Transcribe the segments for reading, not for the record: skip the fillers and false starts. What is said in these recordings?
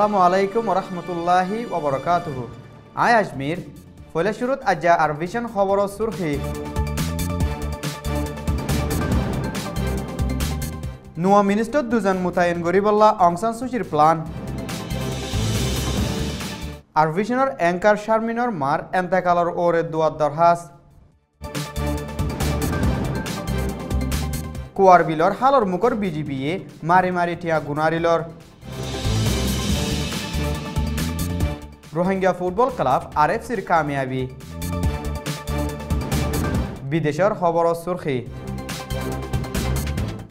আসসালামু আলাইকুম ওরহমতুল্লাহি ওবরকাতুহু। আই আজমির ফলে শুরুত আজ্জা আর ভিশন খবর সুরখি নুয়া মিনিস্টার দুজন মুতায়ন গরিবল্লা অং সান সুচির প্লান আর ভিশনের অ্যাঙ্কার শারমিনর মার এন্তেকালর ওরে দুয়ার দরহাস কুয়ার বিলর হালর মুখর বিজিবিয়ে মারি মারি ঠিয়া গুনারিলর রোহিঙ্গা ফুটবল ক্লাব আরএফসির কামিয়াবি বিদেশের খবর সুরখি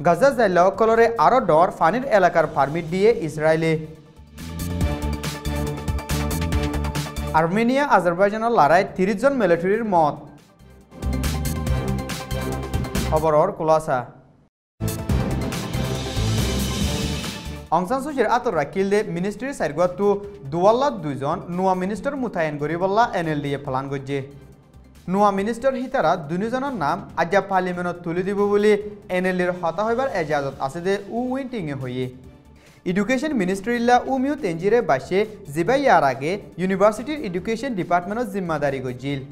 গাজা জাইলা কলরে আরো ডর ফানির এলাকার পারমিট দিয়ে ইসরায়েলে আর্মেনিয়া আজারবাইজানের লড়াই 30 জন মিলিটারির মত খবরর খুলাসা অং সান সুচির আতর রাখিল দে মিনিস্ট্রি সাইরগুয়াতু দুয়াল্লা দুইজন নুয়া মিনিস্টার মুতায়ন গরিবল্লা এনএলডিএ ফলান গজ্জে নুয়া মিনিস্টার হিতারা দুজনের নাম আজ্জা পার্লিমেন্টত তুলে দিব বলে এনএলডির হতা হইবার এজাজত আছে দে উইন্টিংয়ে হইয়ে এডুকেশন মিনিস্ট্রিল্লা উমিউ তেঞ্জিরে বাসে জিবাই ইয়ার আগে ইউনিভার্সিটির এডুকেশন ডিপার্টমেন্টত জিম্মাদারি গজ্জিল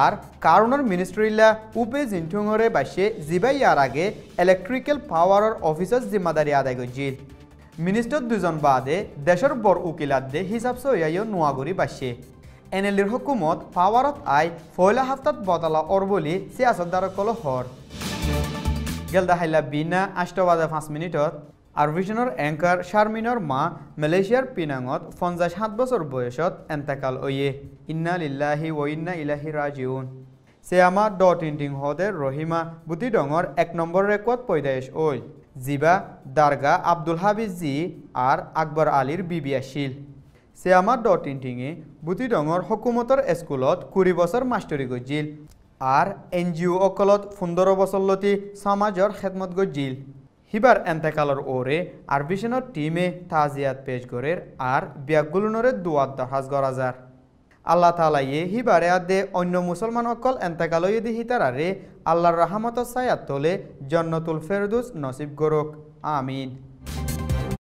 আর কারণর মিনিস্ট্রিল্লা উপে জিনঠুঙরে বাসে জিবাই ইয়ার আগে ইলেকট্রিক্যাল পাওয়ারর অফিসার জিম্মাদারি আদায় গজ্জিল মিনিস্টার দুজন বাদে দেশের বড় উকিলাত দে হিসাব সইয়াইও নোয়াগরি বাসে এনএলডির হুকুমত পাওয়ারত আই ফয়লা হাফতাত বদলা অর বলি সিয়াসতদার কল হর গেলদা হাইলা বিনা 8:05 মিনিটত আর ভিশনের অ্যাঙ্কার শারমিনর মা মালয়েশিয়ার পিনাঙত 57 বছর বয়সত এন্তেকাল ওয়ে ইন্না লিল্লাহি ওয়া ইন্না ইলাইহি রাজিউন সেয়ামা টিং হদের রহিমা বুতি ডঙর 1 নম্বর রেকর্ড পয়দায়েশ ওই জিবা দারগা আব্দুল হাবিজ জি আর আকবর আলীর বিবি আসিল সেয়ামা টিংয়ে বুতি ডঙর হকুমতর স্কুলত 20 বছর মাস্টরি গজিল আর এনজিও অকলত 15 বছর লতি সমাজর খেদমত গজিল হিবার এন্তেকালর ওরে আর ভিশনের টিমে তাজিয়াত পেশ করের আর বিয়াগুলুনরে দুয়াত দরহাজ গরাজার আল্লাহ তাআলা ইয়ে হিবারে আদে অন্য মুসলমান অকল এন্তেকাল ইদি হিতারারে আল্লাহর রহমত ছায়াত তোলে জান্নাতুল ফেরদৌস নসিব গরক আমিন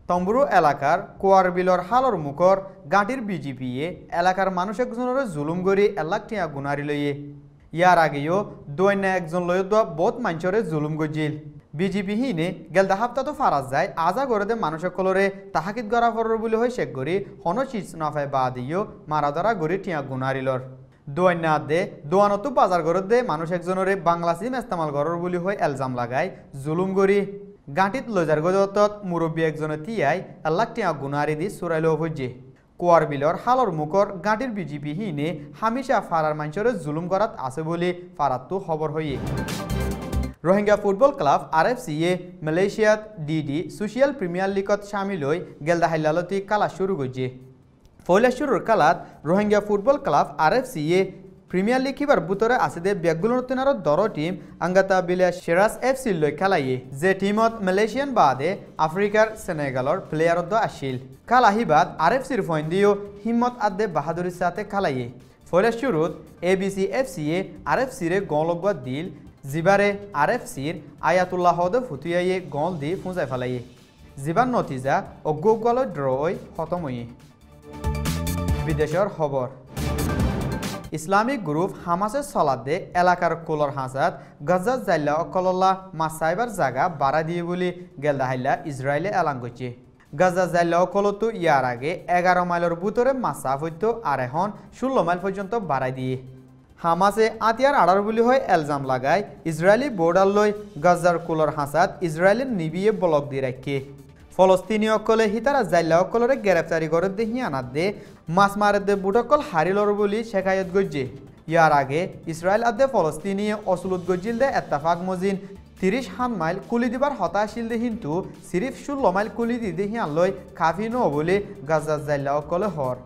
তম্বুরু এলাকার কোয়ার বিলর হালর মুখর গাঁটির বিজিপিয়ে এলাকার মানুষ একজনের জুলুম গড়ি এলাক টিয়া গুনারি লইয়ে ইয়ার আগেও দৈন্য একজন লয় দোয়া বহুত মানুষরে জুলুম গজিল বিজিপি হিনে গেলদা হাফতা তো ফারাজ যায় আজা করে দে মানুষ কলরে তাহাকিত গড়া ফরর বলে হয় শেখ গড়ি হন চিজ নাফায় বা দিও মারা ধরা গড়ি টিয়া গুনারিলর দৈন্য দে দোয়ানতো বাজার গড়ত দে মানুষ একজনরে বাংলা সিম ইস্তেমাল গড়র বলে হয় এলজাম লাগায় জুলুম গড়ি গাঁটিত লজার গজতত মুরব্বী একজনে তিয়াই এলাক টিয়া গুনারি দি চুরাইল ভুজে কোয়ার বিলর হালর মুখর গাঁটির বিজিপি হিনে হামিশা ফারার মানুষরে জুলুম করাত আছে বলে ফারাত খবর হইয়ে রোহিঙ্গা ফুটবল ক্লাব আরএফসিয়ে মালয়েশিয়াত ডিডি সোশিয়াল প্রিমিয়ার লিগত শামিল হয়ে গেলদা হাইলালতি কালা শুরু গজে ফয়লা শুরুর কালাত রোহিঙ্গা ফুটবল ক্লাব আরএফসিয়ে প্রিমিয়ার লিগ হিবার বুতরে আছে দে বেগুলোর তিনার দর টিম আঙ্গাতা বিলা শেরাস এফসি লই খেলাইয়ে যে টিমত মালয়েশিয়ান বাদে আফ্রিকার সেনেগালর প্লেয়ারত আসিল কালা হিবাদ আরএফসির ফয়েন দিও হিম্মত আদে বাহাদুরির সাথে খেলাইয়ে ফয়লা শুরুত এবিসি এফসিয়ে আরএফসিরে গলগবা দিল জিবারে আরএফসির আয়াতুল্লাহ হদ ফুটিয়াইয়ে গল দি ফুঁজাই ফেলাইয়ে জিবার নতিজা অজ্ঞল ড্রই খতম হইয়ে বিদেশের খবর ইসলামিক গ্রুপ হামাসের সলাদে এলাকার কোলর হাসাত গাজা জাইলা অকল্লা মাসাইবার জায়গা বাড়া দিয়ে বলে গেলদাহাইলা ইসরায়েলে এলান করছে গাজা জাইলা অকলতো ইয়ার আগে 11 মাইলের ভিতরে মাসাফ হইতো আর এখন 16 মাইল পর্যন্ত বাড়াই দিয়ে হামাসে আতিয়ার আড়ার বলি হয় এলজাম লাগায় ইসরায়েলি বর্ডার লই গাজার কোলর হাসাত ইসরায়েলের নিবিয়ে ব্লক দিয়ে রাখে ফলস্তিনীয় অকলে হিতারা জাইলা অকলরে গ্রেফতারি করে দে হিয়ানাত দে মাছ মারে দে বুটকল হারিলর বলি শেখায়ত গজ্জে ইয়ার আগে ইসরায়েল আদে ফলস্তিনী অসুলত গজ্জিল দে এত্তাফাক মজিন 30 মাইল কুলি দিবার হতাশিল দে কিন্তু সিরিফ 16 মাইল কুলি দি দে হিয়ান লই কাফি ন বলে গাজা জাইলা অকলে হর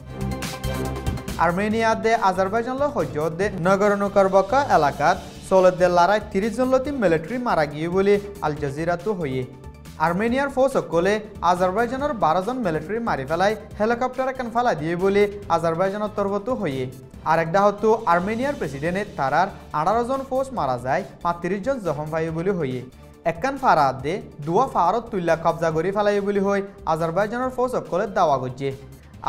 আর্মেনিয়া দে আজারবাইজান লো হজ্জত দে নগরনো কারবাকা এলাকাত সলত দে লড়াই 30 জন লতি মিলিটারি মারা গিয়ে বলে আল জাজিরা তো হইয়ে আর্মেনিয়ার ফৌজ সকলে আজারবাইজানের 12 জন মিলিটারি মারি ফেলাই হেলিকপ্টার এখন ফেলা দিয়ে বলে আজারবাইজানের তরফতো হইয়ে আরেকটা হতো আর্মেনিয়ার প্রেসিডেন্টের তারার 18 জন ফৌজ মারা যায় 35 জন জখম পাই বলে হইয়ে একখান ফারাত দে দুয়া ফারত তুল্লা কবজা করি ফেলাই বুলি হৈ আজারবাইজানের ফৌজসকলে দাওয়া করছে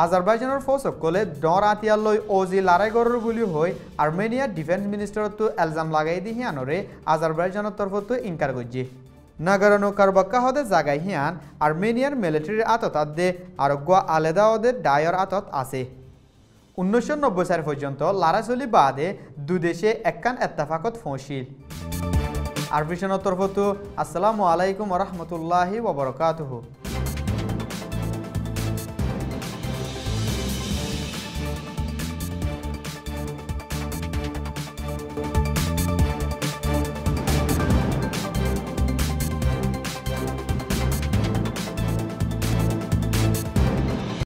আজারবাইজানের ফৌজসকলে ডর আতিয়ার লৈ ওজি লড়াই করার বুলি হৈ আর্মেনিয়ার ডিফেন্স মিনিস্টারতো এলজাম লাগাই দি হিয়ানরে আজারবাইজানের তরফতো ইনকার করছে নাগারানো কারবাক্কা হদে জাগাই হিয়ান আর্মেনিয়ার মিলিটারির আতত দে আরোগ্য আলাদা ওদের ডায়র আতত আছে 1990 সাল পর্যন্ত লড়াচলি বাদে দুদেশে একখান এত্তেফাকত ফৌঁছিল আরবিশনের তরফতো আসসালামু আলাইকুম ওয়া রাহমাতুল্লাহি ওয়া বারাকাতুহু।